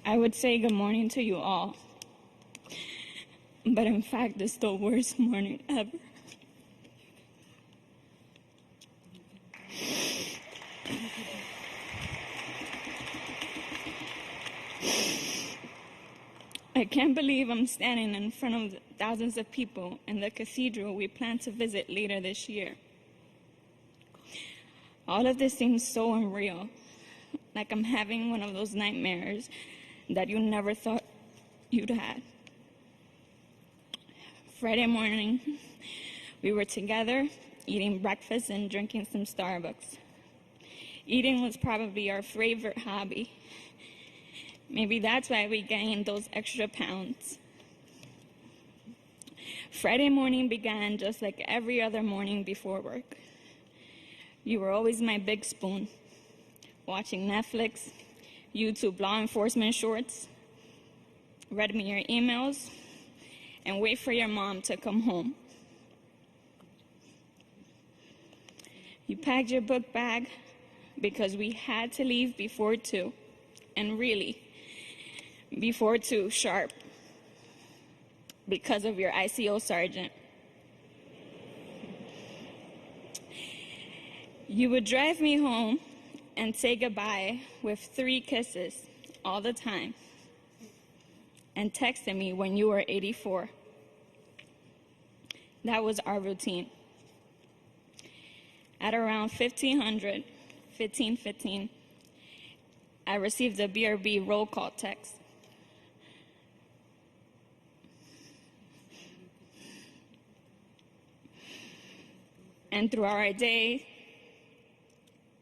I would say good morning to you all, but in fact, it's the worst morning ever. I can't believe I'm standing in front of thousands of people in the cathedral we plan to visit later this year. All of this seems so unreal, like I'm having one of those nightmares that you never thought you'd had. Friday morning, we were together, eating breakfast and drinking some Starbucks. Eating was probably our favorite hobby. Maybe that's why we gained those extra pounds. Friday morning began just like every other morning before work. You were always my big spoon, watching Netflix, YouTube law enforcement shorts, read me your emails, and wait for your mom to come home. You packed your book bag because we had to leave before 2, and really, before 2 sharp, because of your ICO sergeant. You would drive me home and say goodbye with 3 kisses all the time, and texted me when you were 84. That was our routine. At around 15:15, I received a BRB roll call text. And throughout our day,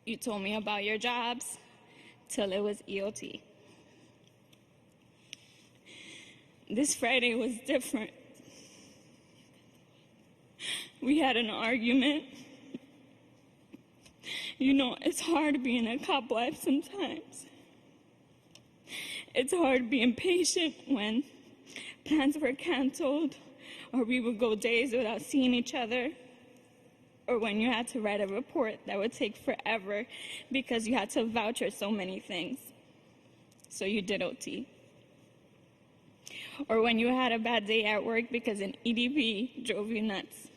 you told me about your jobs till it was EOT. This Friday was different. We had an argument. You know, it's hard being a cop wife sometimes. It's hard being patient when plans were canceled, or we would go days without seeing each other, or when you had to write a report that would take forever because you had to voucher so many things, so you did OT. Or when you had a bad day at work because an EDP drove you nuts.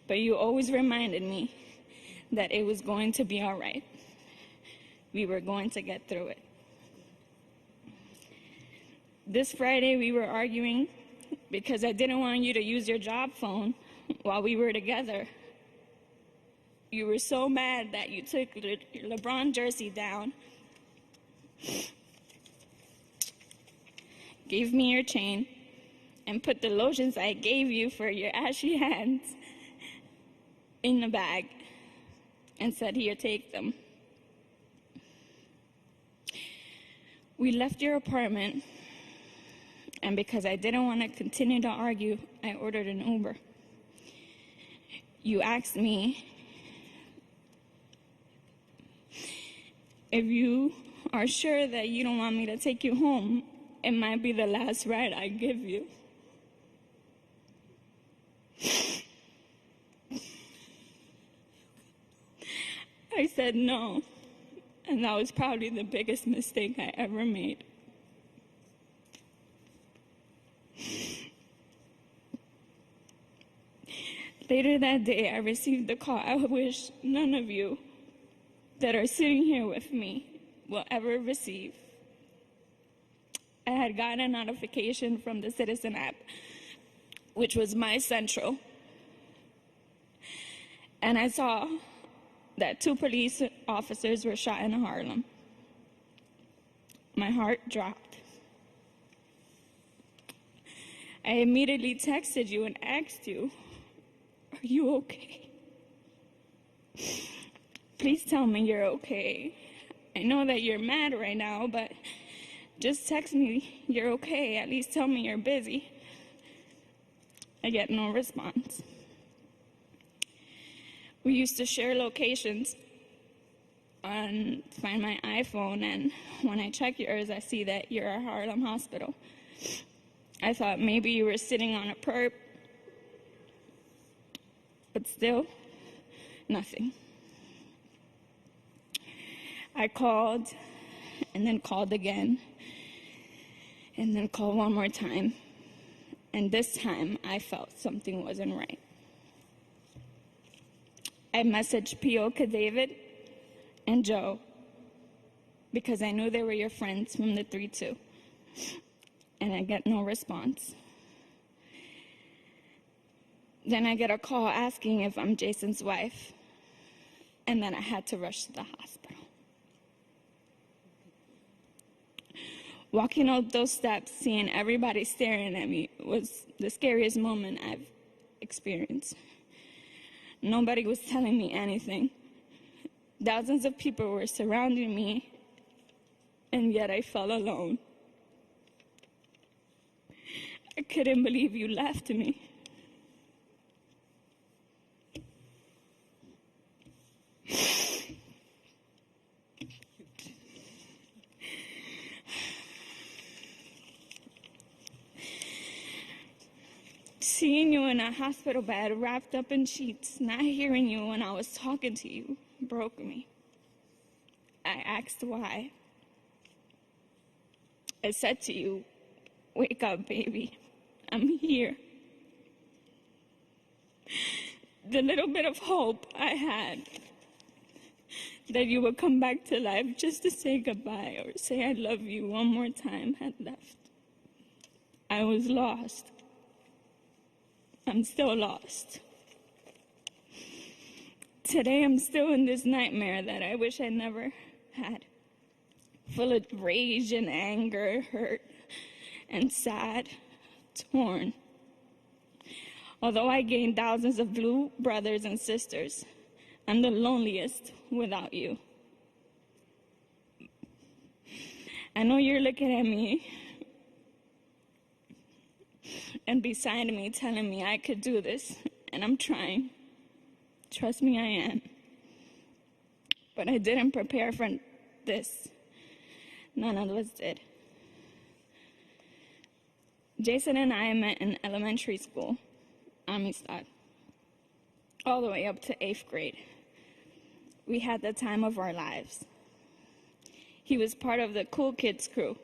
But you always reminded me that it was going to be all right. We were going to get through it. This Friday, we were arguing because I didn't want you to use your job phone while we were together. You were so mad that you took your LeBron jersey down, gave me your chain, and put the lotions I gave you for your ashy hands in the bag and said, "Here, take them." We left your apartment, and because I didn't want to continue to argue, I ordered an Uber. You asked me if you are sure that you don't want me to take you home, it might be the last ride I give you. I said no, and that was probably the biggest mistake I ever made. Later that day, I received the call I wish none of you that are sitting here with me will ever receive. I had gotten a notification from the Citizen app, which was my central, and I saw that 2 police officers were shot in Harlem. My heart dropped. I immediately texted you and asked you, "Are you okay? Please tell me you're okay. I know that you're mad right now, but just text me you're okay. At least tell me you're busy." I get no response. We used to share locations on Find My iPhone, and when I check yours, I see that you're at Harlem Hospital. I thought maybe you were sitting on a perp But still, nothing. I called, and then called again, and then called one more time. And this time, I felt something wasn't right. I messaged P.O.K. David and Joe because I knew they were your friends from the 3-2. And I get no response. Then I get a call asking if I'm Jason's wife. And then I had to rush to the hospital. Walking out those steps, seeing everybody staring at me was the scariest moment I've experienced. Nobody was telling me anything. Thousands of people were surrounding me, and yet I felt alone. I couldn't believe you left me. Seeing you in a hospital bed, wrapped up in sheets, not hearing you when I was talking to you, broke me. I asked why. I said to you, "Wake up, baby. I'm here." The little bit of hope I had that you would come back to life just to say goodbye or say I love you one more time had left. I was lost. I'm still lost. Today I'm still in this nightmare that I wish I never had, full of rage and anger, hurt and sad, torn. Although I gained thousands of blue brothers and sisters, I'm the loneliest without you. I know you're looking at me and beside me telling me I could do this, and I'm trying. Trust me, I am. But I didn't prepare for this. None of us did. Jason and I met in elementary school, Amistad, all the way up to 8th grade. We had the time of our lives. He was part of the cool kids crew.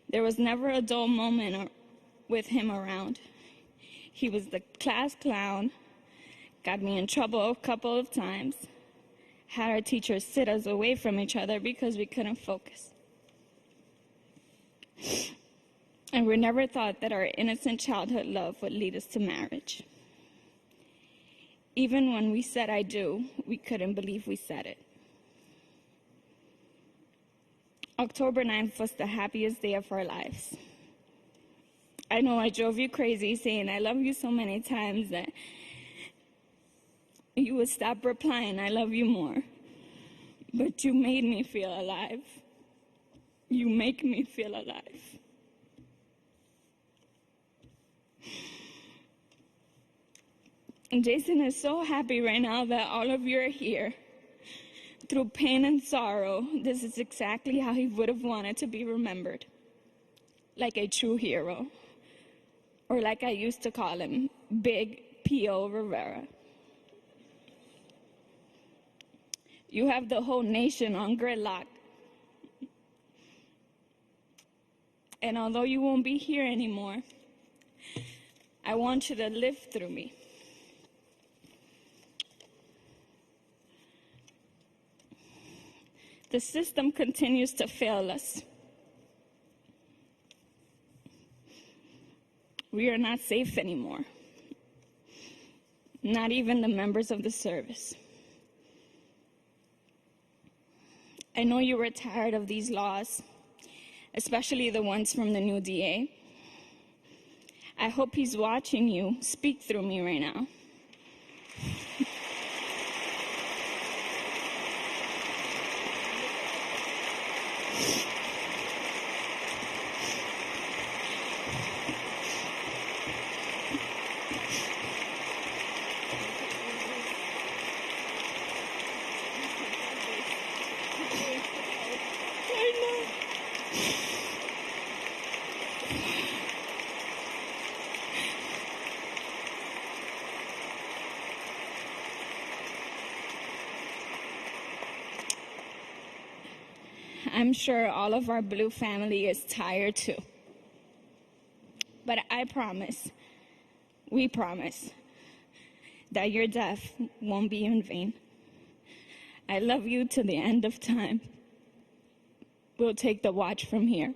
There was never a dull moment with him around. He was the class clown, got me in trouble a couple of times, had our teachers sit us away from each other because we couldn't focus. And we never thought that our innocent childhood love would lead us to marriage. Even when we said I do, we couldn't believe we said it. October 9th was the happiest day of our lives. I know I drove you crazy saying I love you so many times that you would stop replying I love you more. But you made me feel alive. You make me feel alive. And Jason is so happy right now that all of you are here. Through pain and sorrow, this is exactly how he would have wanted to be remembered. Like a true hero. Or like I used to call him, Big P.O. Rivera. You have the whole nation on gridlock. And although you won't be here anymore, I want you to live through me. The system continues to fail us. We are not safe anymore. Not even the members of the service. I know you were tired of these laws, especially the ones from the new DA. I hope he's watching you speak through me right now. I'm sure all of our blue family is tired too. But I promise, we promise, that your death won't be in vain. I love you to the end of time. We'll take the watch from here.